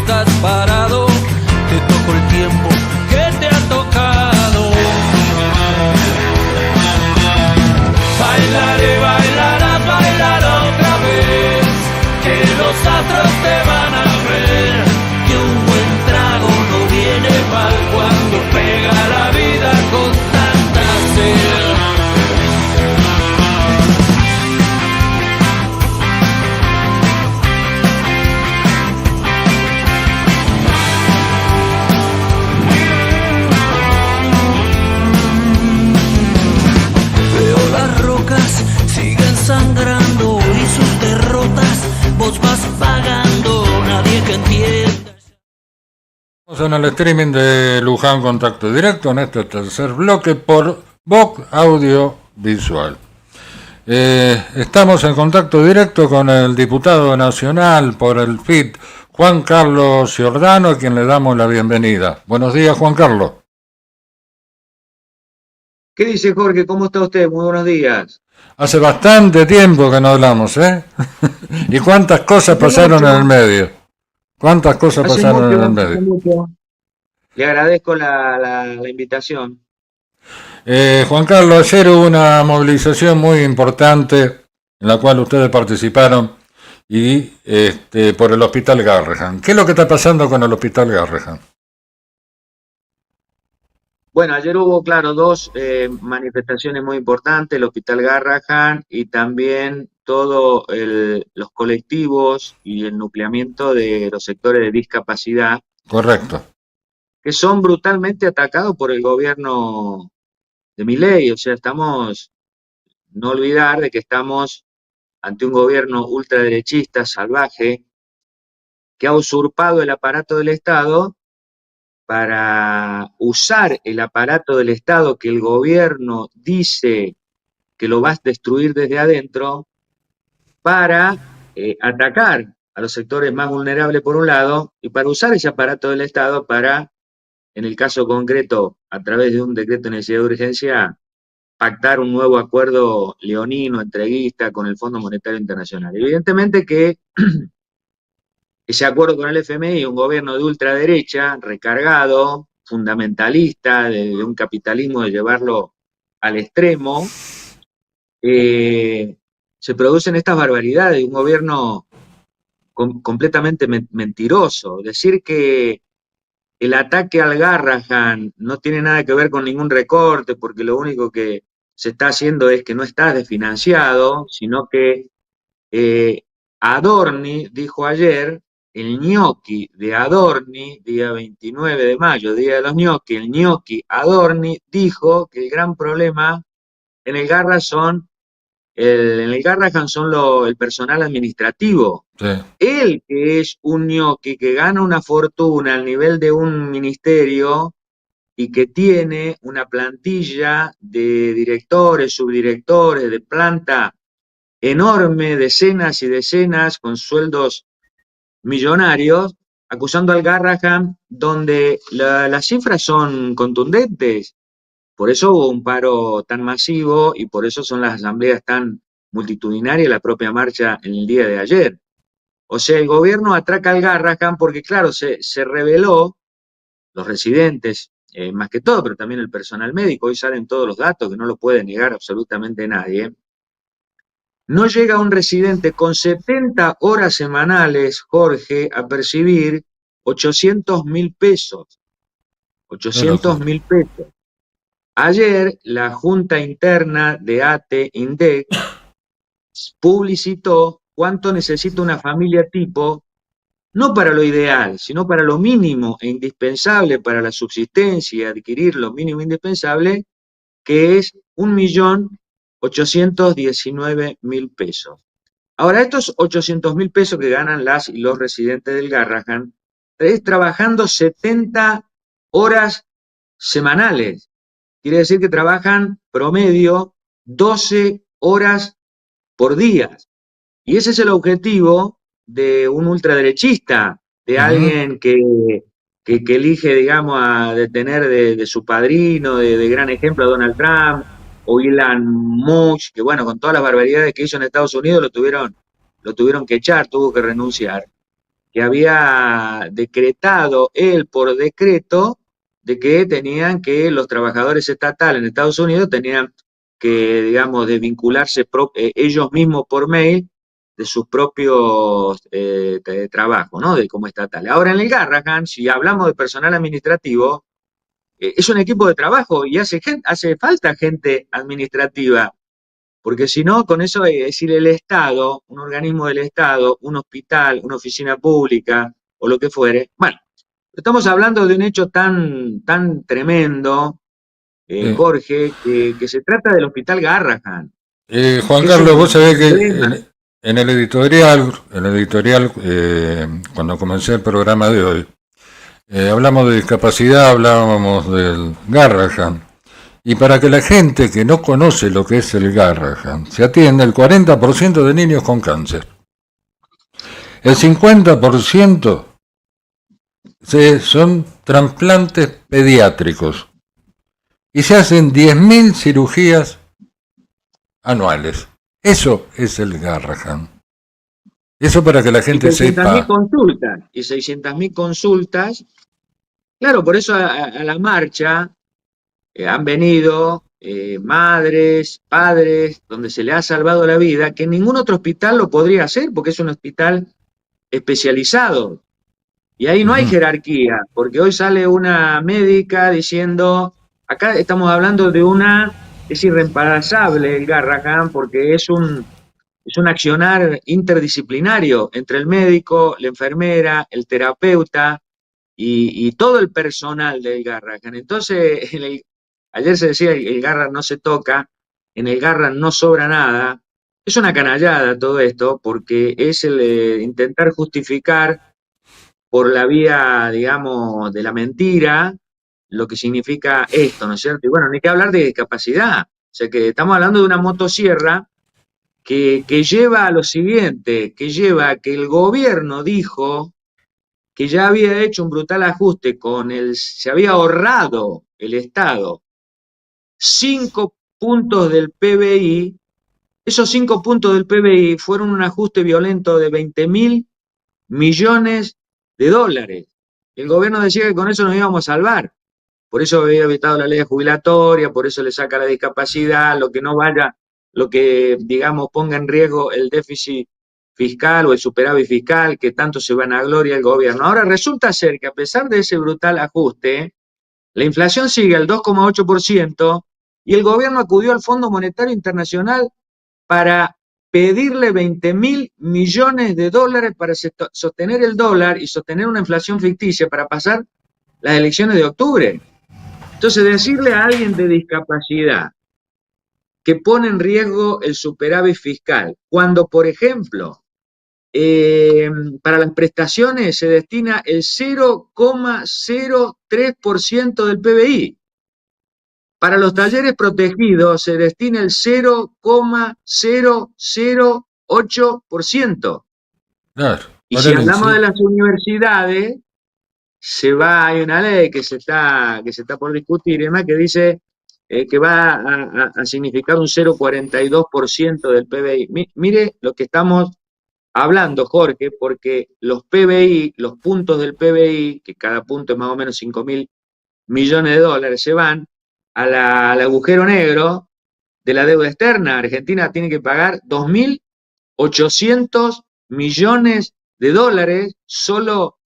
estás parado, te tocó el tiempo que te ha tocado. Bailaré, bailarás, bailar otra vez, que los astros te van a ver, que un buen trago no viene mal cuando pega la vida con tanta sed. Sangrando y sus derrotas vos vas pagando, nadie que entienda. Estamos en el streaming de Luján Contacto Directo en este tercer bloque por Vox Audio Visual. Estamos en contacto directo con el diputado nacional por el FIT, Juan Carlos Giordano, a quien le damos la bienvenida. Buenos días, Juan Carlos. ¿Qué dice Jorge? ¿Cómo está usted? Muy buenos días. Hace bastante tiempo que no hablamos, ¿eh? ¿Y cuántas cosas pasaron en el medio? ¿Cuántas cosas pasaron en el medio? Le agradezco la invitación. Juan Carlos, ayer hubo una movilización muy importante en la cual ustedes participaron y por el Hospital Garrahan. ¿Qué es lo que está pasando con el Hospital Garrahan? Bueno, ayer hubo, claro, dos manifestaciones muy importantes, el Hospital Garrahan y también todos los colectivos y el nucleamiento de los sectores de discapacidad. Correcto. Que son brutalmente atacados por el gobierno de Milei. O sea, no olvidar de que estamos ante un gobierno ultraderechista, salvaje, que ha usurpado el aparato del Estado para usar el aparato del Estado que el gobierno dice que lo va a destruir desde adentro para atacar a los sectores más vulnerables por un lado y para usar ese aparato del Estado para, en el caso concreto, a través de un decreto de necesidad de urgencia, pactar un nuevo acuerdo leonino, entreguista con el Fondo Monetario Internacional. Evidentemente que ese acuerdo con el FMI, un gobierno de ultraderecha, recargado, fundamentalista, de un capitalismo de llevarlo al extremo, se producen estas barbaridades de un gobierno completamente mentiroso. Decir que el ataque al Garrahan no tiene nada que ver con ningún recorte, porque lo único que se está haciendo es que no está desfinanciado, sino que Adorni dijo ayer, el ñoqui de Adorni, día 29 de mayo, día de los ñoquis, el ñoqui Adorni dijo que el gran problema en el Garrahan son el personal administrativo. Sí. Él, que es un ñoqui, que gana una fortuna al nivel de un ministerio y que tiene una plantilla de directores, subdirectores, de planta enorme, decenas y decenas, con sueldos millonarios, acusando al Garrahan, donde las cifras son contundentes. Por eso hubo un paro tan masivo y por eso son las asambleas tan multitudinarias, la propia marcha en el día de ayer. O sea, el gobierno atraca al Garrahan porque, claro, se reveló, los residentes, más que todo, pero también el personal médico, hoy salen todos los datos que no lo puede negar absolutamente nadie. No llega un residente con 70 horas semanales, Jorge, a percibir 800.000 pesos. 800.000 pesos. Ayer, la Junta Interna de ATE-INDEC publicitó cuánto necesita una familia tipo, no para lo ideal, sino para lo mínimo e indispensable para la subsistencia y adquirir lo mínimo indispensable, que es 1.819.000 pesos. Ahora, estos 800.000 pesos que ganan las y los residentes del Garrahan es trabajando 70 horas semanales. Quiere decir que trabajan promedio 12 horas por día. Y ese es el objetivo de un ultraderechista, de alguien que elige, digamos, a tener de su padrino, de gran ejemplo a Donald Trump, o Elon Musk, que bueno, con todas las barbaridades que hizo en Estados Unidos lo tuvieron que echar, tuvo que renunciar. que había decretado él por decreto de que tenían que los trabajadores estatales en Estados Unidos tenían que, digamos, desvincularse ellos mismos por mail de sus propios trabajos, ¿no? De como estatales. Ahora en el Garrahan, si hablamos de personal administrativo, es un equipo de trabajo y hace falta gente administrativa, porque si no, con eso es decir, el Estado, un organismo del Estado, un hospital, una oficina pública o lo que fuere. Bueno, estamos hablando de un hecho tan tremendo, Sí. Jorge, que se trata del Hospital Garrahan, Juan que es Carlos, un vos sabés que emblema. en el editorial, cuando comencé el programa de hoy, hablamos de discapacidad, hablábamos del Garrahan. Y para que la gente que no conoce lo que es el Garrahan, se atiende el 40% de niños con cáncer. El 50% son trasplantes pediátricos. Y se hacen 10.000 cirugías anuales. Eso es el Garrahan. Eso para que la Y gente 600.000 sepa. consultas, y 600.000 consultas. Claro, por eso a la marcha han venido madres, padres, donde se le ha salvado la vida, que ningún otro hospital lo podría hacer, porque es un hospital especializado. Y ahí no hay Ujú. jerarquía, porque hoy sale una médica diciendo, acá estamos hablando de es irreemplazable el Garrahan, porque es un accionar interdisciplinario entre el médico, la enfermera, el terapeuta y todo el personal del Garrahan. Entonces, ayer se decía, el Garrahan no se toca, en el Garrahan no sobra nada. Es una canallada todo esto, porque es el intentar justificar por la vía, digamos, de la mentira, lo que significa esto, ¿no es cierto? Y bueno, ni que hablar de discapacidad. O sea que estamos hablando de una motosierra que lleva a lo siguiente, que lleva a que el gobierno dijo que ya había hecho un brutal ajuste se había ahorrado el Estado 5 puntos del PBI. Esos 5 puntos del PBI fueron un ajuste violento de 20.000 millones de dólares. El gobierno decía que con eso nos íbamos a salvar. Por eso había evitado la ley jubilatoria, por eso le saca la discapacidad, lo que no vaya, lo que, digamos, ponga en riesgo el déficit fiscal o el superávit fiscal que tanto se vanagloria el gobierno. Ahora resulta ser que a pesar de ese brutal ajuste, la inflación sigue al 2,8% y el gobierno acudió al Fondo Monetario Internacional para pedirle 20.000 millones de dólares para sostener el dólar y sostener una inflación ficticia para pasar las elecciones de octubre. Entonces, decirle a alguien de discapacidad que pone en riesgo el superávit fiscal, cuando, por ejemplo, para las prestaciones se destina el 0,03% del PBI, para los talleres protegidos se destina el 0,008%. Claro, Y por si el, hablamos de sí. las universidades, hay una ley que se está por discutir y demás que dice que va a significar un 0,42% del PBI. Mire lo que estamos hablando, Jorge, porque los PBI, los puntos del PBI, que cada punto es más o menos 5.000 millones de dólares, se van al agujero negro de la deuda externa. Argentina tiene que pagar 2.800 millones de dólares solo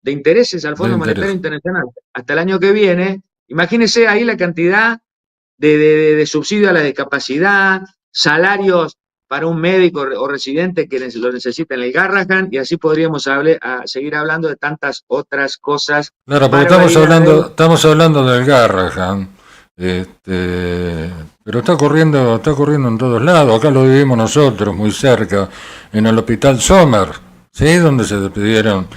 de intereses al De Fondo Monetario interés. Internacional hasta el año que viene. Imagínense ahí la cantidad de subsidio a la discapacidad, salarios para un médico o residente que lo necesita en el Garrahan, y así podríamos seguir hablando de tantas otras cosas, Claro, porque barbaridades. estamos hablando del Garrahan, pero está ocurriendo en todos lados. Acá lo vivimos nosotros, muy cerca, en el Hospital Sommer, ¿sí? Donde se despidieron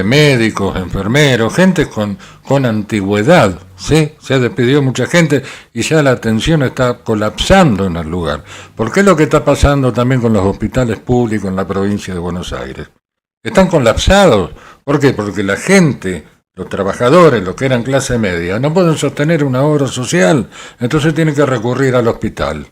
médicos, enfermeros, gente con antigüedad, ¿sí? Se despidió mucha gente y ya la atención está colapsando en el lugar. ¿Por qué es lo que está pasando también con los hospitales públicos en la provincia de Buenos Aires? Están colapsados. ¿Por qué? Porque la gente, los trabajadores, los que eran clase media, no pueden sostener una obra social, entonces tienen que recurrir al hospital.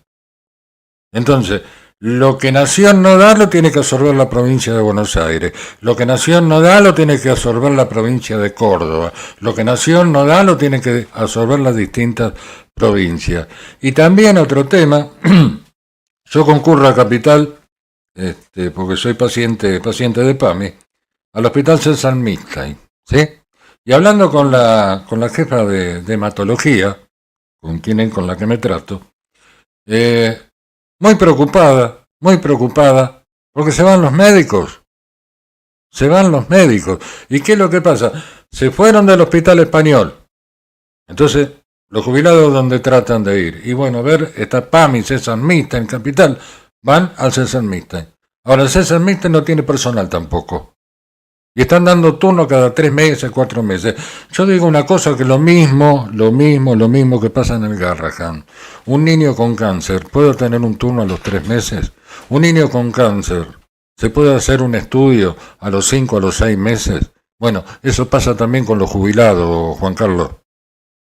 Entonces, Lo que Nación no da lo tiene que absorber la provincia de Buenos Aires. Lo que Nación no da lo tiene que absorber la provincia de Córdoba. Lo que Nación no da lo tiene que absorber las distintas provincias. Y también otro tema, yo concurro a Capital, porque soy paciente de PAMI, al Hospital César Milstein, ¿sí? Y hablando con la jefa de hematología, con la que me trato, muy preocupada, porque se van los médicos. ¿Y qué es lo que pasa? Se fueron del Hospital Español. Entonces, los jubilados, ¿dónde tratan de ir? Y bueno, está PAMI, César Milstein, Capital, van al César Milstein. Ahora, el César Milstein no tiene personal tampoco. Y están dando turno cada 3 meses, 4 meses. Yo digo una cosa, que lo mismo que pasa en el Garrahan. Un niño con cáncer puede tener un turno a los 3 meses. Un niño con cáncer se puede hacer un estudio a los 5, a los 6 meses. Bueno, eso pasa también con los jubilados, Juan Carlos.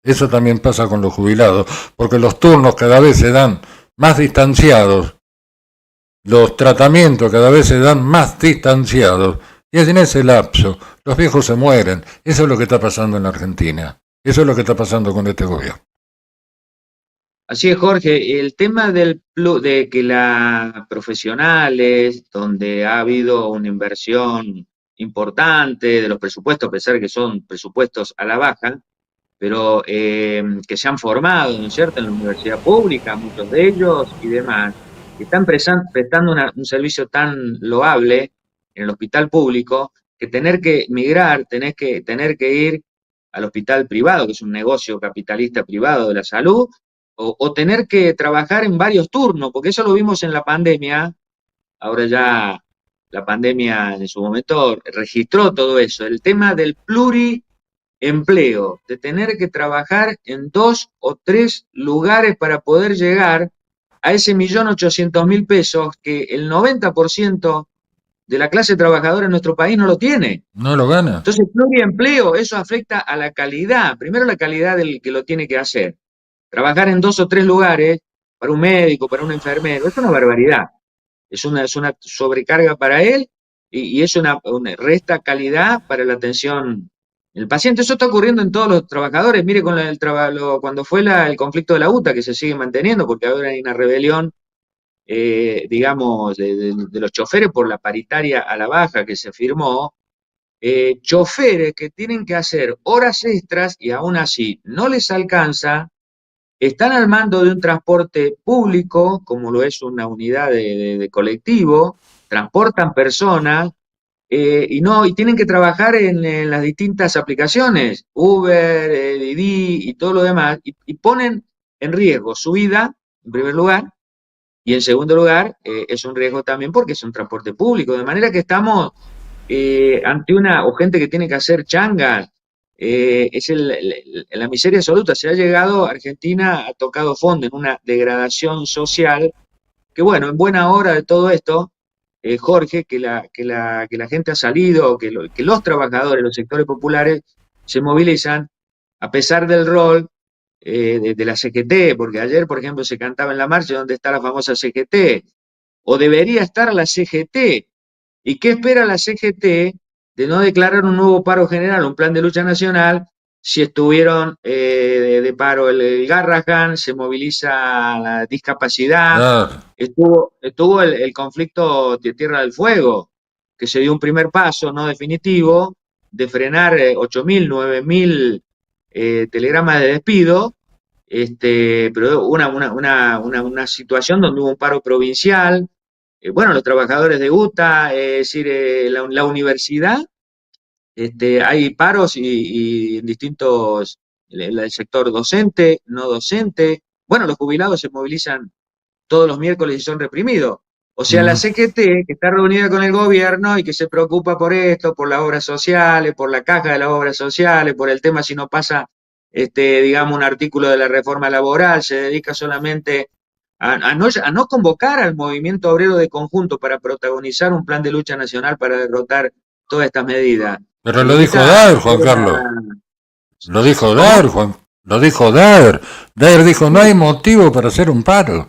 Eso también pasa con los jubilados, porque los turnos cada vez se dan más distanciados. Los tratamientos cada vez se dan más distanciados. Y en ese lapso, los viejos se mueren. Eso es lo que está pasando en la Argentina. Eso es lo que está pasando con este gobierno. Así es, Jorge. El tema de que las profesionales, donde ha habido una inversión importante de los presupuestos, a pesar de que son presupuestos a la baja, pero que se han formado, ¿no es cierto?, en la universidad pública, muchos de ellos y demás, que están prestando un servicio tan loable en el hospital público, que tener que migrar, tener que ir al hospital privado, que es un negocio capitalista privado de la salud, o tener que trabajar en varios turnos, porque eso lo vimos en la pandemia. Ahora ya la pandemia en su momento registró todo eso, el tema del pluriempleo, de tener que trabajar en 2 o 3 lugares para poder llegar a ese 1.800.000 pesos que el 90% de la clase trabajadora en nuestro país no lo tiene. No lo gana. Entonces, pluriempleo, eso afecta a la calidad, primero la calidad del que lo tiene que hacer. Trabajar en 2 o 3 lugares para un médico, para un enfermero, es una barbaridad. Es una sobrecarga para él y es una resta calidad para la atención del paciente. Eso está ocurriendo en todos los trabajadores. Mire cuando fue el conflicto de la UTA, que se sigue manteniendo, porque ahora hay una rebelión, digamos, de los choferes por la paritaria a la baja que se firmó. Choferes que tienen que hacer horas extras y aún así no les alcanza. Están al mando de un transporte público, como lo es una unidad de colectivo, transportan personas y tienen que trabajar en las distintas aplicaciones, Uber, Didi y todo lo demás, y ponen en riesgo su vida, en primer lugar, y en segundo lugar, es un riesgo también porque es un transporte público, de manera que estamos ante o gente que tiene que hacer changas. Es la miseria absoluta. Se ha llegado, Argentina ha tocado fondo en una degradación social, que bueno, en buena hora de todo esto, Jorge, que la gente ha salido, que los trabajadores, los sectores populares se movilizan a pesar del rol de la CGT, porque ayer, por ejemplo, se cantaba en la marcha donde está la famosa CGT, o debería estar la CGT. ¿Y qué espera la CGT de no declarar un nuevo paro general, un plan de lucha nacional, si estuvieron de paro el Garrahan, se moviliza la discapacidad, estuvo el conflicto de Tierra del Fuego, que se dio un primer paso no definitivo de frenar 8.000, 9.000 telegramas de despido, pero una situación donde hubo un paro provincial. Bueno, los trabajadores de UTA, es decir, la universidad, hay paros y en distintos, el sector docente, no docente. Bueno, los jubilados se movilizan todos los miércoles y son reprimidos. O sea, la CGT, que está reunida con el gobierno y que se preocupa por esto, por las obras sociales, por la caja de las obras sociales, por el tema si no pasa, digamos, un artículo de la reforma laboral, se dedica solamente a no convocar al movimiento obrero de conjunto para protagonizar un plan de lucha nacional para derrotar todas estas medidas. Pero lo dijo Daer, Juan Carlos. Lo dijo Daer, Juan. Lo dijo Daer. Daer dijo, no hay motivo para hacer un paro.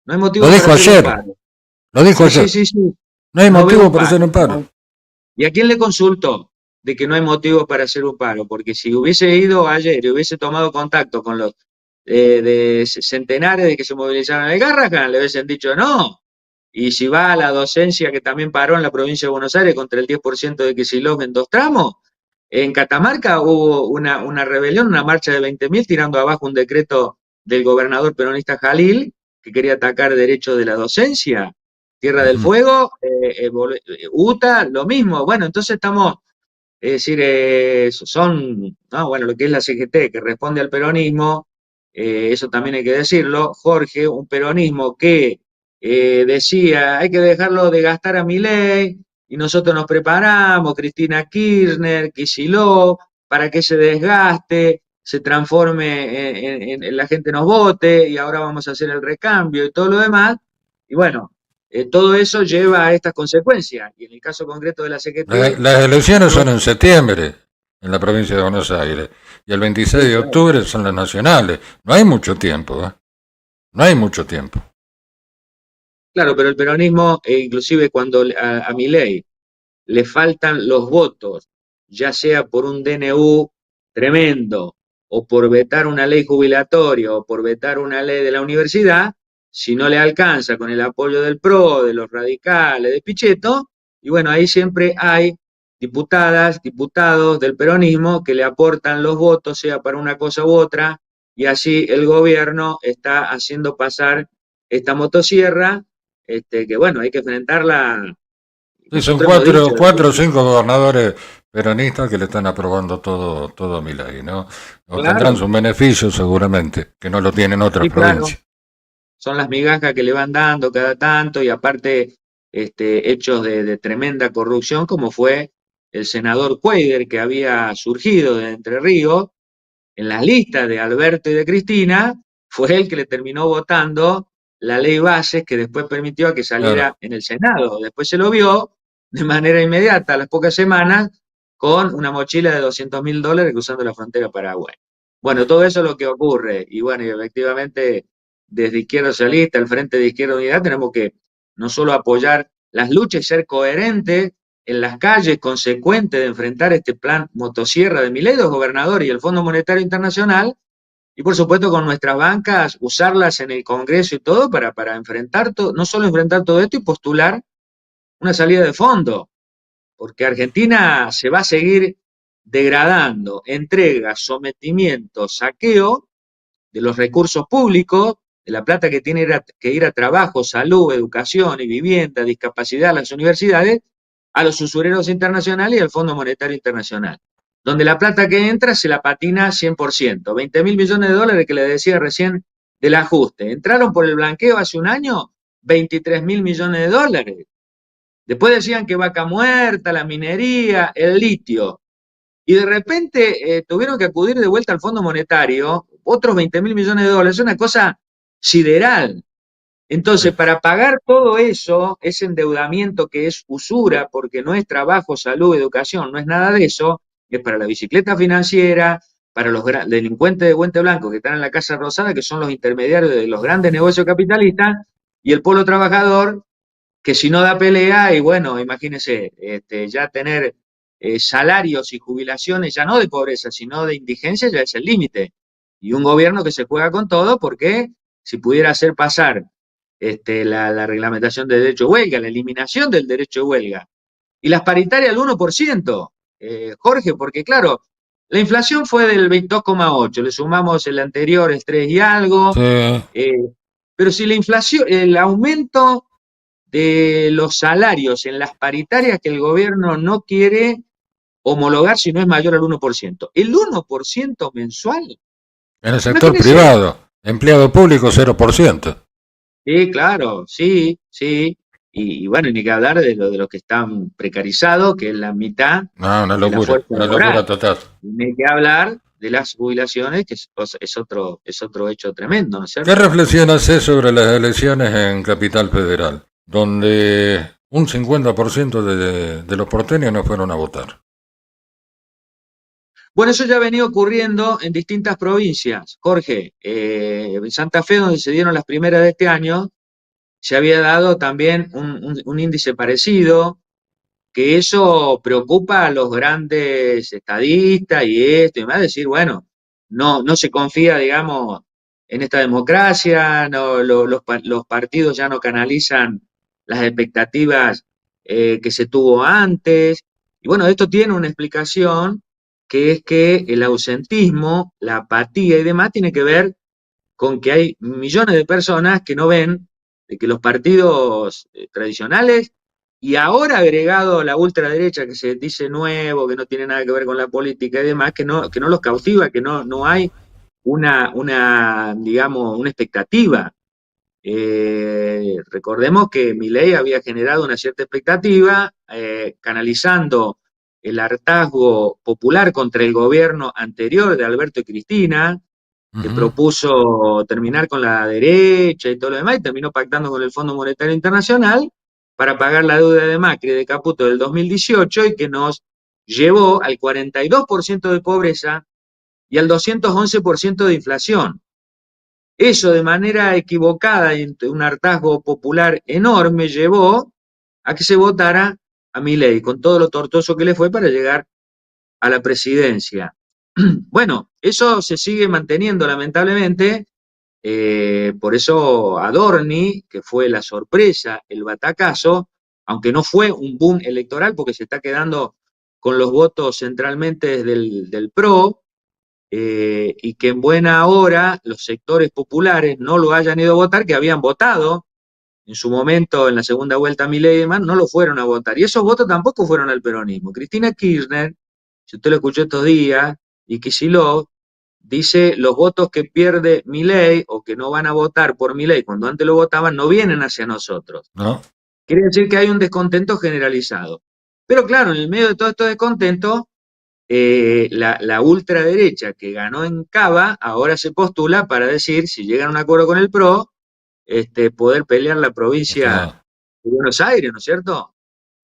No hay motivo lo para dijo hacer ayer. un paro. Lo dijo sí, ayer. sí, sí. No hay No veo motivo un para hacer paro. un paro. ¿Y a quién le consultó de que no hay motivo para hacer un paro? Porque si hubiese ido ayer y hubiese tomado contacto con los centenares de que se movilizaron en el Garrahan, le hubiesen dicho no. Y si va a la docencia que también paró en la provincia de Buenos Aires contra el 10% de Kicillof en 2 tramos, en Catamarca hubo una rebelión, una marcha de 20.000 tirando abajo un decreto del gobernador peronista Jalil que quería atacar derechos de la docencia. Tierra del Ujú. Fuego, UTA, lo mismo. Bueno, entonces estamos, es decir, son, no, bueno, lo que es la CGT, que responde al peronismo, eso también hay que decirlo, Jorge, un peronismo que decía, hay que dejarlo de gastar a Milei, y nosotros nos preparamos, Cristina Kirchner, Kicillof, para que se desgaste, se transforme la gente nos vote, y ahora vamos a hacer el recambio y todo lo demás, y bueno, todo eso lleva a estas consecuencias, y en el caso concreto de la CGT, Las elecciones son en septiembre en la provincia de Buenos Aires y el 26 sí, de claro. octubre son las nacionales. No hay mucho tiempo, ¿eh? No hay mucho tiempo. Claro, pero el peronismo, inclusive cuando a Milei le faltan los votos, ya sea por un DNU tremendo, o por vetar una ley jubilatoria, o por vetar una ley de la universidad, si no le alcanza con el apoyo del PRO, de los radicales, de Pichetto, y bueno, ahí siempre hay diputadas, diputados del peronismo que le aportan los votos, sea para una cosa u otra, y así el gobierno está haciendo pasar esta motosierra, que bueno, hay que enfrentarla. Sí, son Nosotros hemos dicho, cuatro o cinco gobernadores peronistas que le están aprobando todo a Milei, ¿no? Obtendrán claro, sus beneficios seguramente, que no lo tienen otras sí, claro, provincias. son las migajas que le van dando cada tanto y aparte hechos de tremenda corrupción como fue el senador Cuéllar que había surgido de Entre Ríos en las listas de Alberto y de Cristina, fue el que le terminó votando la ley Bases que después permitió que Claro. saliera en el Senado. Después se lo vio de manera inmediata, a las pocas semanas, con una mochila de $200.000 cruzando la frontera a Paraguay. Bueno, todo eso es lo que ocurre. Y bueno, y efectivamente, desde Izquierda Socialista, el Frente de Izquierda Unidad, tenemos que no solo apoyar las luchas y ser coherentes en las calles, consecuente de enfrentar este plan motosierra de Milei, los gobernadores y el Fondo Monetario Internacional, y por supuesto con nuestras bancas, usarlas en el Congreso y todo para enfrentar todo, no solo enfrentar todo esto y postular una salida de fondo, porque Argentina se va a seguir degradando, entrega, sometimiento, saqueo de los recursos públicos, de la plata que tiene que ir a trabajo, salud, educación y vivienda, discapacidad, las universidades, a los usureros internacionales y al Fondo Monetario Internacional, donde la plata que entra se la patina 100%, 20.000 millones de dólares que le decía recién del ajuste. Entraron por el blanqueo hace un año 23.000 millones de dólares. Después decían que vaca muerta, la minería, el litio. Y de repente tuvieron que acudir de vuelta al Fondo Monetario, otros 20.000 millones de dólares, es una cosa sideral. Sí. Entonces, para pagar todo eso, ese endeudamiento que es usura, porque no es trabajo, salud, educación, no es nada de eso, es para la bicicleta financiera, para los delincuentes de Guante Blanco que están en la Casa Rosada, que son los intermediarios de los grandes negocios capitalistas, y el pueblo trabajador que si no da pelea, y bueno, imagínense, ya tener salarios y jubilaciones, ya no de pobreza, sino de indigencia, ya es el límite. Y un gobierno que se juega con todo, porque si pudiera hacer pasar la reglamentación del derecho de huelga, la eliminación del derecho de huelga, y las paritarias al 1%, Jorge, porque claro, la inflación fue del 22,8, le sumamos el anterior, es 3 y algo, Sí. eh, pero si la inflación, el aumento de los salarios en las paritarias que el gobierno no quiere homologar si no es mayor al 1%. El 1% mensual. En el sector Imagínense. privado, empleado público 0%. Sí, claro, sí, sí. Y bueno, ni que hablar de los que están precarizados, que es la mitad No, de la fuerza una locura laboral. total. Y ni que hablar de las jubilaciones, que es otro hecho tremendo, ¿no es ¿Qué cierto? reflexión hace sobre las elecciones en Capital Federal, donde un 50% de los porteños no fueron a votar? Bueno, eso ya ha venido ocurriendo en distintas provincias. Jorge, en Santa Fe, donde se dieron las primeras de este año, se había dado también un índice parecido, que eso preocupa a los grandes estadistas y esto y demás, decir, bueno, no se confía, digamos, en esta democracia, no, los partidos ya no canalizan las expectativas que se tuvo antes. Y bueno, esto tiene una explicación, que es que el ausentismo, la apatía y demás tiene que ver con que hay millones de personas que no ven de que los partidos tradicionales, y ahora agregado la ultraderecha que se dice nuevo, que no tiene nada que ver con la política y demás, que no los cautiva, que no hay digamos, una expectativa. Recordemos que Milei había generado una cierta expectativa, canalizando el hartazgo popular contra el gobierno anterior de Alberto y Cristina, que Ujú. propuso terminar con la derecha y todo lo demás, y terminó pactando con el Fondo Monetario Internacional para pagar la deuda de Macri de Caputo del 2018, y que nos llevó al 42% de pobreza y al 211% de inflación. Eso, de manera equivocada y un hartazgo popular enorme, llevó a que se votara a Milei, con todo lo tortuoso que le fue para llegar a la presidencia. Bueno, eso se sigue manteniendo lamentablemente, por eso Adorni, que fue la sorpresa, el batacazo, aunque no fue un boom electoral porque se está quedando con los votos centralmente del PRO, y que en buena hora los sectores populares no lo hayan ido a votar, que habían votado en su momento en la segunda vuelta a Milei y demás, no lo fueron a votar. Y esos votos tampoco fueron al peronismo. Cristina Kirchner, si usted lo escuchó estos días, y Kicillof, dice los votos que pierde Milei o que no van a votar por Milei cuando antes lo votaban no vienen hacia nosotros. ¿No? Quiere decir que hay un descontento generalizado. Pero claro, en el medio de todo este descontento, la ultraderecha que ganó en Cava ahora se postula para decir, si llegan a un acuerdo con el PRO, poder pelear la provincia Claro. de Buenos Aires, ¿no es cierto?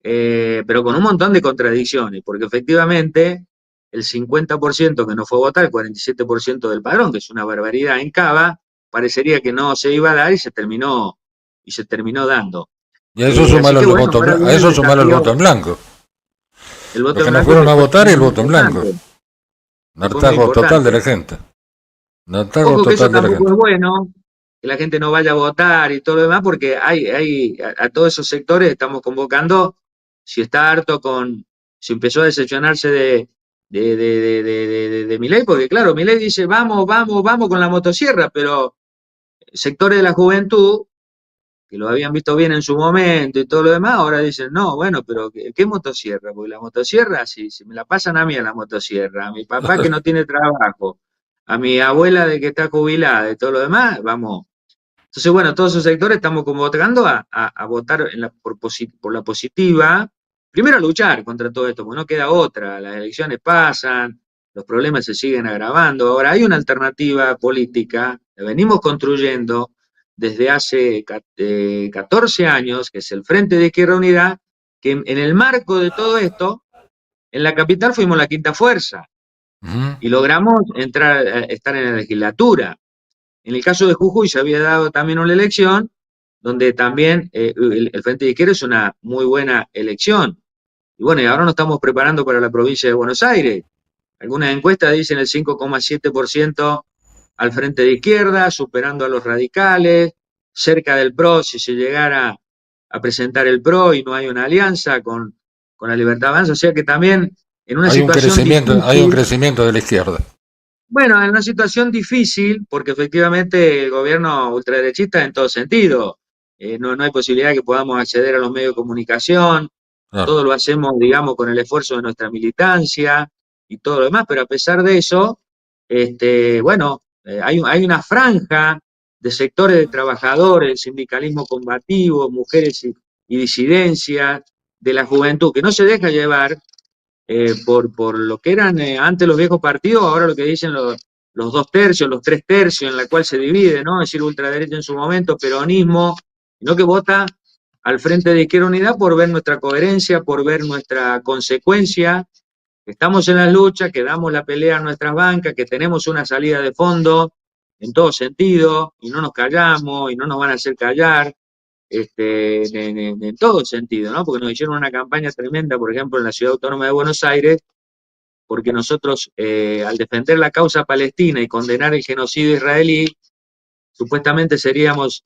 Pero con un montón de contradicciones, porque efectivamente el 50% que no fue a votar, el 47% del padrón, que es una barbaridad en Cava, parecería que no se iba a dar y se terminó dando. Y a eso Así sumarle que los bueno, votos, ahora a viene el eso sumarle el voto desafío, en blanco. el Los voto que en no blanco, fueron que a fue votar y el muy voto en blanco. importante, Un que fue muy hartazgo total de importante. la gente. Un hartazgo Ojo que eso total de la tampoco gente. es bueno, que la gente no vaya a votar y todo lo demás, porque a todos esos sectores estamos convocando, si está harto si empezó a decepcionarse de Milei, porque claro, Milei dice, vamos, vamos, vamos con la motosierra, pero sectores de la juventud, que lo habían visto bien en su momento y todo lo demás, ahora dicen, no, bueno, pero ¿qué motosierra? Porque la motosierra, si me la pasan a mí a la motosierra, a mi papá que no tiene trabajo, a mi abuela de que está jubilada y todo lo demás, vamos. Entonces, bueno, todos esos sectores estamos convocando a votar por la positiva. Primero a luchar contra todo esto, porque no queda otra. Las elecciones pasan, los problemas se siguen agravando. Ahora hay una alternativa política, la venimos construyendo desde hace 14 años, que es el Frente de Izquierda Unida, que en el marco de todo esto, en la capital fuimos la quinta fuerza Ujú. y logramos estar en la legislatura. En el caso de Jujuy se había dado también una elección donde también el Frente de Izquierda es una muy buena elección. Y bueno, y ahora nos estamos preparando para la provincia de Buenos Aires. Algunas encuestas dicen el 5,7% al Frente de Izquierda, superando a los radicales, cerca del PRO si se llegara a presentar el PRO y no hay una alianza con la Libertad Avanza. O sea que también en una situación Hay un difícil, crecimiento de la izquierda. bueno, en una situación difícil, porque efectivamente el gobierno ultraderechista en todo sentido, no hay posibilidad de que podamos acceder a los medios de comunicación, Claro. todo lo hacemos, digamos, con el esfuerzo de nuestra militancia y todo lo demás, pero a pesar de eso, bueno, hay una franja de sectores de trabajadores, sindicalismo combativo, mujeres y disidencias, de la juventud, que no se deja llevar por lo que eran antes los viejos partidos, ahora lo que dicen los 2 tercios, los 3 tercios, en la cual se divide, ¿no? Es decir, ultraderecha en su momento, peronismo, no que vota al Frente de Izquierda Unidad por ver nuestra coherencia, por ver nuestra consecuencia, que estamos en la lucha, que damos la pelea a nuestras bancas, que tenemos una salida de fondo en todo sentido, y no nos callamos, y no nos van a hacer callar, en todo sentido, ¿no? Porque nos hicieron una campaña tremenda, por ejemplo, en la Ciudad Autónoma de Buenos Aires, porque nosotros, al defender la causa palestina y condenar el genocidio israelí, supuestamente seríamos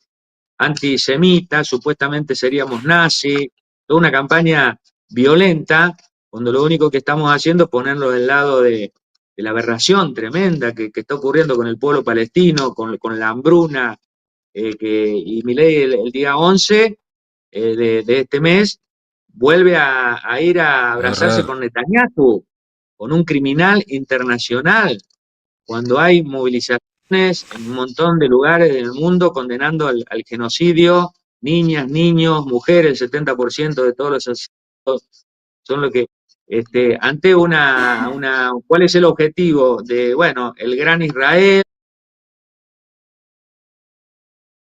antisemitas, supuestamente seríamos nazis, toda una campaña violenta, cuando lo único que estamos haciendo es ponerlo del lado de la aberración tremenda que está ocurriendo con el pueblo palestino, con la hambruna, y Milei el día 11 de este mes vuelve a ir a abrazarse Israel. con Netanyahu, con un criminal internacional, cuando hay movilizaciones en un montón de lugares del mundo condenando al genocidio, niñas, niños, mujeres, el 70% de todos los asesinatos son lo que, ante ¿cuál es el objetivo de, bueno, el gran Israel?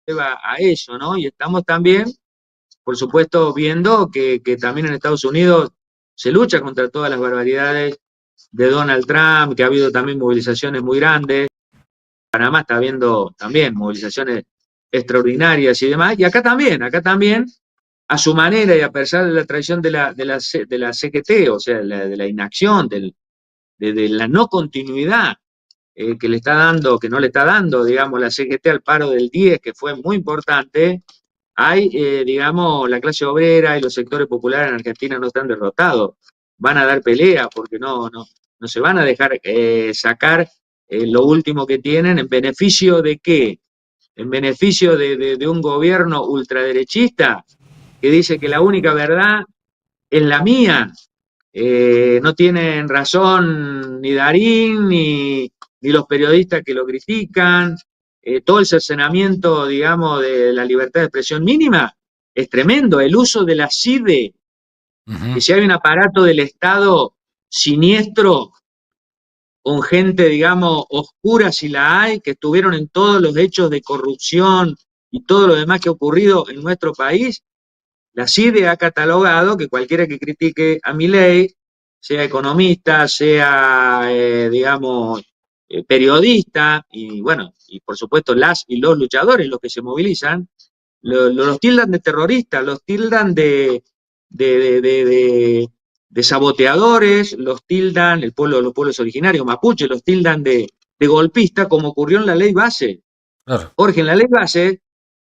Lleva a eso, ¿no? Y estamos también, por supuesto, viendo que también en Estados Unidos se lucha contra todas las barbaridades de Donald Trump, que ha habido también movilizaciones muy grandes. Panamá está habiendo también movilizaciones extraordinarias y demás, y acá también, a su manera y a pesar de la traición de la CGT, o sea, de la inacción, de la no continuidad que le está dando, que no le está dando, digamos, la CGT al paro del 10, que fue muy importante, hay, digamos, la clase obrera y los sectores populares en Argentina no están derrotados, van a dar pelea porque no se van a dejar sacar lo último que tienen en beneficio de qué, en beneficio de un gobierno ultraderechista que dice que la única verdad es la mía. No tienen razón ni Darín ni los periodistas que lo critican. Todo el cercenamiento, digamos, de la libertad de expresión mínima es tremendo. El uso de la CIDE, que si hay un aparato del Estado siniestro, con gente, digamos, oscura si la hay, que estuvieron en todos los hechos de corrupción y todo lo demás que ha ocurrido en nuestro país, la CIDE ha catalogado que cualquiera que critique a Milei, sea economista, sea, digamos, periodista, y bueno, y por supuesto las y los luchadores, los que se movilizan, los tildan de terroristas, los tildan de, de, de, de, de saboteadores, los tildan, los pueblos originarios, mapuche, los tildan de golpistas, como ocurrió en la ley base. Claro. Jorge, en la ley base,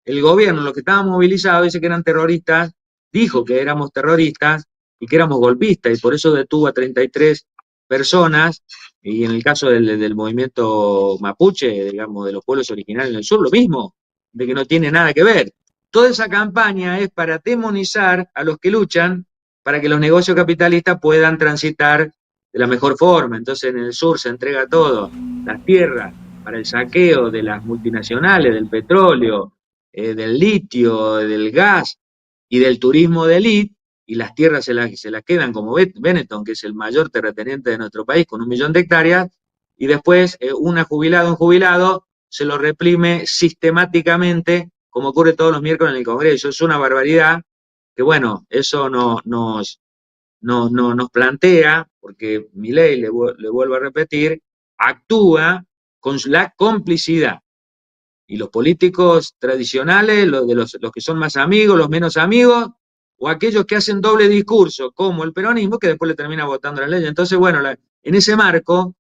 el gobierno, los que estaban movilizados, dice que eran terroristas, dijo que éramos terroristas y que éramos golpistas, y por eso detuvo a 33 personas, y en el caso del movimiento mapuche, digamos, de los pueblos originarios del sur, lo mismo, de que no tiene nada que ver. Toda esa campaña es para demonizar a los que luchan para que los negocios capitalistas puedan transitar de la mejor forma. Entonces en el sur se entrega todo, las tierras, para el saqueo de las multinacionales, del petróleo, del litio, del gas y del turismo de élite, y las tierras se las quedan como Benetton, que es el mayor terrateniente de nuestro país, con 1 millón de hectáreas, y después un jubilado se lo reprime sistemáticamente, como ocurre todos los miércoles en el Congreso. Es una barbaridad que, bueno, eso nos plantea, porque Milei, le vuelvo a repetir, actúa con la complicidad. Y los políticos tradicionales, los que son más amigos, los menos amigos, o aquellos que hacen doble discurso, como el peronismo, que después le termina votando la ley. Entonces, bueno, en ese marco,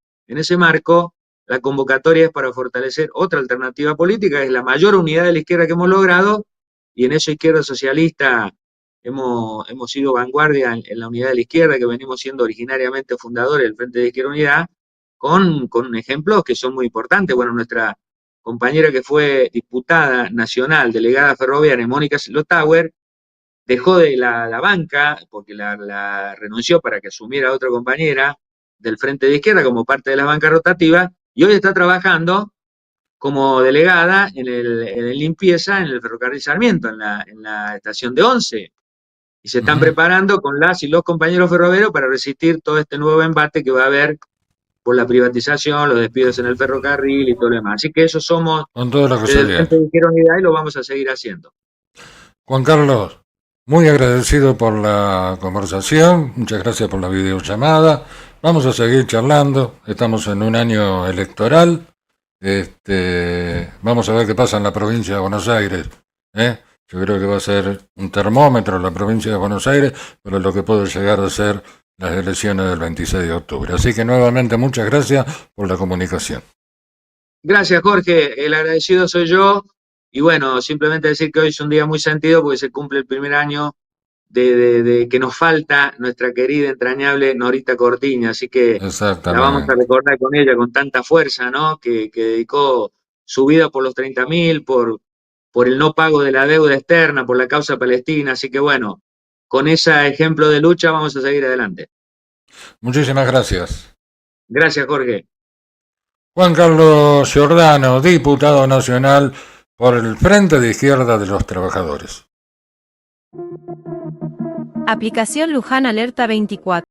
la convocatoria es para fortalecer otra alternativa política, es la mayor unidad de la izquierda que hemos logrado, y en eso Izquierda Socialista hemos sido vanguardia en la unidad de la izquierda, que venimos siendo originariamente fundadores del Frente de Izquierda Unidad, con ejemplos que son muy importantes. Bueno, nuestra compañera que fue diputada nacional, delegada ferroviaria, Mónica Slotauer, dejó de la banca, porque la renunció para que asumiera otra compañera del Frente de Izquierda como parte de las bancas rotativas, y hoy está trabajando como delegada en limpieza en el ferrocarril Sarmiento, en la estación de Once, y se están preparando con las y los compañeros ferroviarios para resistir todo este nuevo embate que va a haber por la privatización, los despidos en el ferrocarril y todo lo demás. Así que eso somos Con todo lo que desde se el viene. Frente de Izquierda Unidad y lo vamos a seguir haciendo. Juan Carlos, muy agradecido por la conversación, muchas gracias por la videollamada. Vamos a seguir charlando, estamos en un año electoral. Vamos a ver qué pasa en la provincia de Buenos Aires. Yo creo que va a ser un termómetro en la provincia de Buenos Aires para lo que puede llegar a ser las elecciones del 26 de octubre. Así que nuevamente muchas gracias por la comunicación. Gracias, Jorge. El agradecido soy yo. Y bueno, simplemente decir que hoy es un día muy sentido porque se cumple el primer año de que nos falta nuestra querida, entrañable Norita Cortiña. Así que la vamos a Exactamente. recordar con ella con tanta fuerza, ¿no? Que dedicó su vida por los 30.000, por el no pago de la deuda externa, por la causa palestina. Así que bueno, con ese ejemplo de lucha vamos a seguir adelante. Muchísimas gracias. Gracias, Jorge. Juan Carlos Giordano, diputado nacional por el Frente de Izquierda de los Trabajadores. Aplicación Luján Alerta 24.